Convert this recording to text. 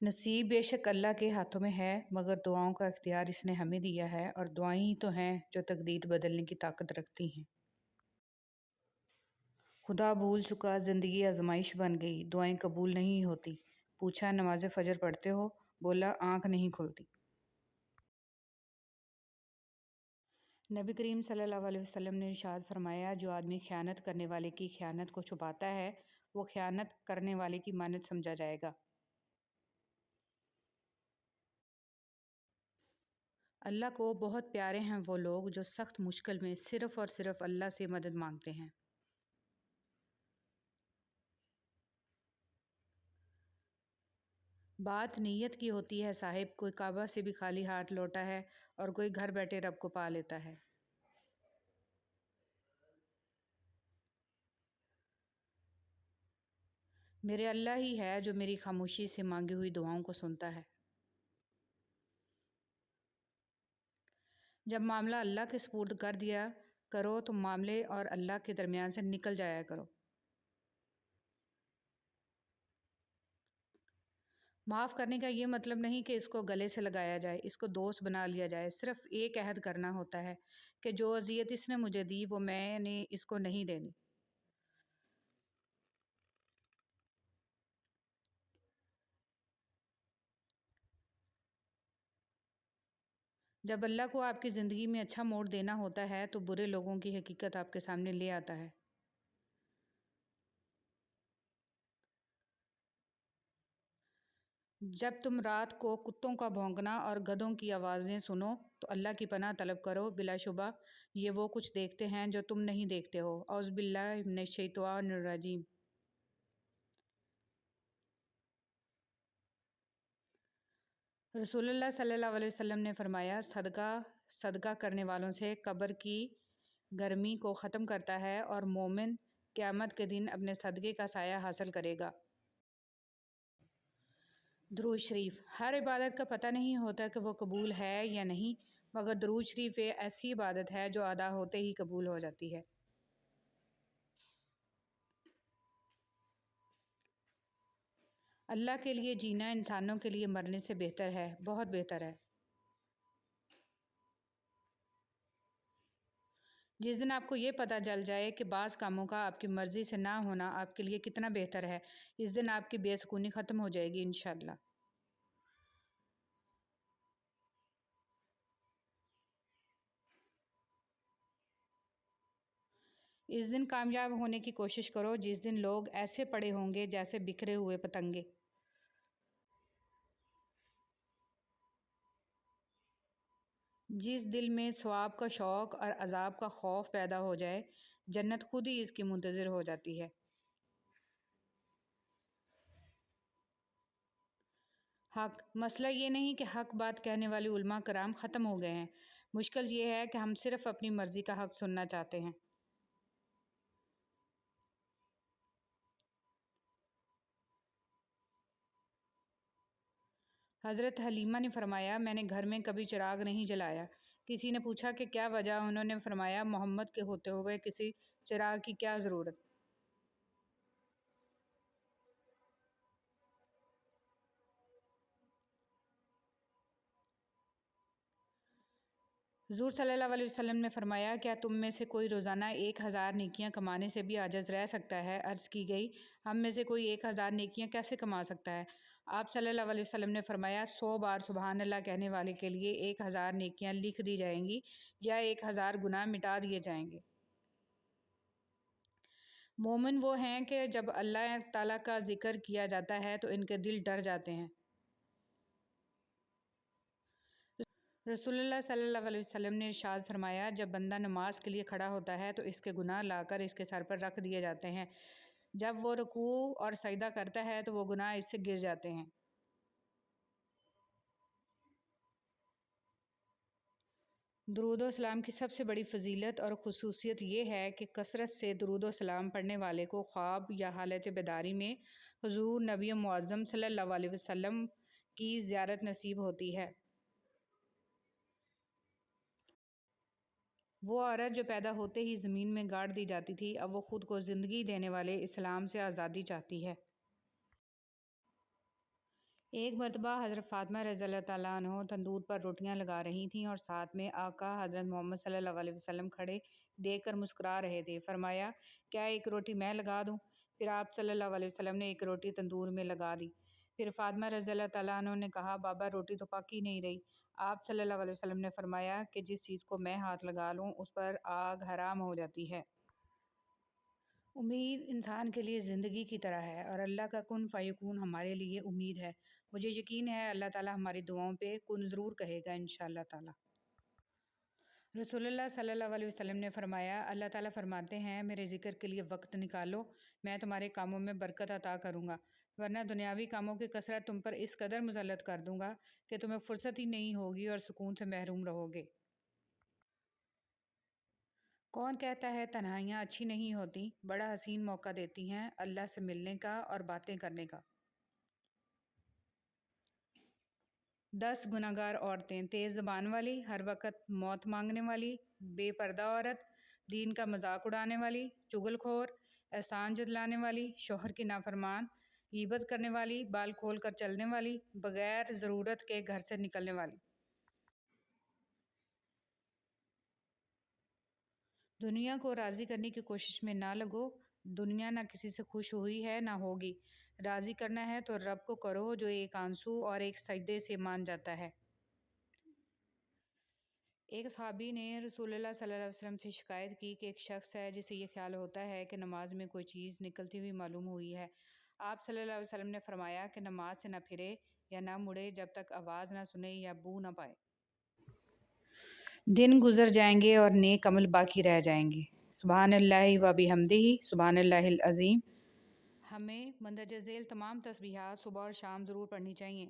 نصیب بے شک اللہ کے ہاتھوں میں ہے، مگر دعاؤں کا اختیار اس نے ہمیں دیا ہے، اور دعائیں ہی تو ہیں جو تقدیر بدلنے کی طاقت رکھتی ہیں۔ خدا بھول چکا، زندگی آزمائش بن گئی، دعائیں قبول نہیں ہوتی۔ پوچھا نماز فجر پڑھتے ہو؟ بولا آنکھ نہیں کھلتی۔ نبی کریم صلی اللہ علیہ وسلم نے ارشاد فرمایا، جو آدمی خیانت کرنے والے کی خیانت کو چھپاتا ہے وہ خیانت کرنے والے کی مانند سمجھا جائے گا۔ اللہ کو بہت پیارے ہیں وہ لوگ جو سخت مشکل میں صرف اور صرف اللہ سے مدد مانگتے ہیں۔ بات نیت کی ہوتی ہے صاحب، کوئی کعبہ سے بھی خالی ہاتھ لوٹا ہے اور کوئی گھر بیٹھے رب کو پا لیتا ہے۔ میرے اللہ ہی ہے جو میری خاموشی سے مانگی ہوئی دعاؤں کو سنتا ہے۔ جب معاملہ اللہ کے سپرد کر دیا کرو تو معاملے اور اللہ کے درمیان سے نکل جایا کرو۔ معاف کرنے کا یہ مطلب نہیں کہ اس کو گلے سے لگایا جائے، اس کو دوست بنا لیا جائے۔ صرف ایک عہد کرنا ہوتا ہے کہ جو اذیت اس نے مجھے دی وہ میں نے اس کو نہیں دینی۔ جب اللہ کو آپ کی زندگی میں اچھا موڑ دینا ہوتا ہے تو برے لوگوں کی حقیقت آپ کے سامنے لے آتا ہے۔ جب تم رات کو کتوں کا بھونکنا اور گدھوں کی آوازیں سنو تو اللہ کی پناہ طلب کرو، بلا شبہ یہ وہ کچھ دیکھتے ہیں جو تم نہیں دیکھتے ہو۔ اعوذ باللہ من الشیطان الرجیم۔ رسول اللہ صلی اللہ علیہ وسلم نے فرمایا، صدقہ کرنے والوں سے قبر کی گرمی کو ختم کرتا ہے اور مومن قیامت کے دن اپنے صدقے کا سایہ حاصل کرے گا۔ درود شریف۔ ہر عبادت کا پتہ نہیں ہوتا کہ وہ قبول ہے یا نہیں، مگر درود شریف ایک ایسی عبادت ہے جو ادا ہوتے ہی قبول ہو جاتی ہے۔ اللہ کے لیے جینا انسانوں کے لیے مرنے سے بہتر ہے، بہت بہتر ہے۔ جس دن آپ کو یہ پتہ چل جائے کہ بعض کاموں کا آپ کی مرضی سے نہ ہونا آپ کے لیے کتنا بہتر ہے، اس دن آپ کی بے سکونی ختم ہو جائے گی انشاءاللہ۔ اس دن کامیاب ہونے کی کوشش کرو جس دن لوگ ایسے پڑے ہوں گے جیسے بکھرے ہوئے پتنگے۔ جس دل میں ثواب کا شوق اور عذاب کا خوف پیدا ہو جائے، جنت خود ہی اس کی منتظر ہو جاتی ہے۔ حق مسئلہ یہ نہیں کہ حق بات کہنے والے علماء کرام ختم ہو گئے ہیں، مشکل یہ ہے کہ ہم صرف اپنی مرضی کا حق سننا چاہتے ہیں۔ حضرت حلیمہ نے فرمایا، میں نے گھر میں کبھی چراغ نہیں جلایا۔ کسی نے پوچھا کہ کیا وجہ؟ انہوں نے فرمایا، محمد کے ہوتے ہوئے کسی چراغ کی کیا ضرورت؟ حضور صلی اللہ علیہ وسلم نے فرمایا، کیا تم میں سے کوئی روزانہ 1000 نیکیاں کمانے سے بھی عاجز رہ سکتا ہے؟ عرض کی گئی، ہم میں سے کوئی 1000 نیکیاں کیسے کما سکتا ہے؟ آپ صلی اللہ علیہ وسلم نے فرمایا، 100 بار سبحان اللہ کہنے والے کے لیے 1000 نیکیاں لکھ دی جائیں گی یا 1000 گناہ مٹا دیے جائیں گے۔ مومن وہ ہیں کہ جب اللہ تعالیٰ کا ذکر کیا جاتا ہے تو ان کے دل ڈر جاتے ہیں۔ رسول اللہ صلی اللہ علیہ وسلم نے ارشاد فرمایا، جب بندہ نماز کے لیے کھڑا ہوتا ہے تو اس کے گناہ لا کر اس کے سر پر رکھ دیے جاتے ہیں، جب وہ رکوع اور سجدہ کرتا ہے تو وہ گناہ اس سے گر جاتے ہیں۔ درود و سلام کی سب سے بڑی فضیلت اور خصوصیت یہ ہے کہ کثرت سے درود و سلام پڑھنے والے کو خواب یا حالت بیداری میں حضور نبی معظم صلی اللہ علیہ وسلم کی زیارت نصیب ہوتی ہے۔ وہ عورت جو پیدا ہوتے ہی زمین میں گاڑ دی جاتی تھی، اب وہ خود کو زندگی دینے والے اسلام سے آزادی چاہتی ہے۔ ایک مرتبہ حضرت فاطمہ رضی اللہ تعالیٰ عنہ تندور پر روٹیاں لگا رہی تھیں اور ساتھ میں آقا حضرت محمد صلی اللہ علیہ وسلم کھڑے دیکھ کر مسکرا رہے تھے۔ فرمایا، کیا ایک روٹی میں لگا دوں؟ پھر آپ صلی اللہ علیہ وسلم نے ایک روٹی تندور میں لگا دی۔ پھر فاطمہ رضی اللہ تعالیٰ عنہ نے کہا، بابا روٹی تو پک ہی نہیں رہی۔ آپ صلی اللہ علیہ وسلم نے فرمایا کہ جس چیز کو میں ہاتھ لگا لوں اس پر آگ حرام ہو جاتی ہے۔ امید انسان کے لیے زندگی کی طرح ہے اور اللہ کا کن فیکون ہمارے لیے امید ہے۔ مجھے یقین ہے اللہ تعالیٰ ہماری دعاؤں پہ کن ضرور کہے گا انشاءاللہ تعالیٰ۔ رسول اللہ صلی اللہ علیہ وسلم نے فرمایا، اللہ تعالیٰ فرماتے ہیں میرے ذکر کے لیے وقت نکالو، میں تمہارے کاموں میں برکت عطا کروں گا، ورنہ دنیاوی کاموں کی کثرت تم پر اس قدر مسلط کر دوں گا کہ تمہیں فرصت ہی نہیں ہوگی اور سکون سے محروم رہو گے۔ کون کہتا ہے تنہائیاں اچھی نہیں ہوتی؟ بڑا حسین موقع دیتی ہیں اللہ سے ملنے کا اور باتیں کرنے کا۔ 10 گناہگار عورتیں، تیز زبان والی، ہر وقت موت مانگنے والی، بے پردہ عورت، دین کا مذاق اڑانے والی، چغل خور، احسان جتلانے والی، شوہر کی نافرمان، غیبت کرنے والی، بال کھول کر چلنے والی، بغیر ضرورت کے گھر سے نکلنے والی۔ دنیا کو راضی کرنے کی کوشش میں نہ لگو، دنیا نہ کسی سے خوش ہوئی ہے نہ ہوگی۔ راضی کرنا ہے تو رب کو کرو جو ایک آنسو اور ایک سجدے سے مان جاتا ہے۔ ایک صحابی نے رسول اللہ صلی اللہ علیہ وسلم سے شکایت کی کہ ایک شخص ہے جسے یہ خیال ہوتا ہے کہ نماز میں کوئی چیز نکلتی ہوئی معلوم ہوئی ہے۔ آپ صلی اللہ علیہ وسلم نے فرمایا کہ نماز سے نہ پھرے یا نہ مڑے جب تک آواز نہ سنے یا بو نہ پائے۔ دن گزر جائیں گے اور نیک عمل باقی رہ جائیں گے۔ سبحان اللہ و بحمدہ، سبحان اللہ العظیم۔ ہمیں مندرجہ ذیل تمام تسبیحات صبح اور شام ضرور پڑھنی چاہیے۔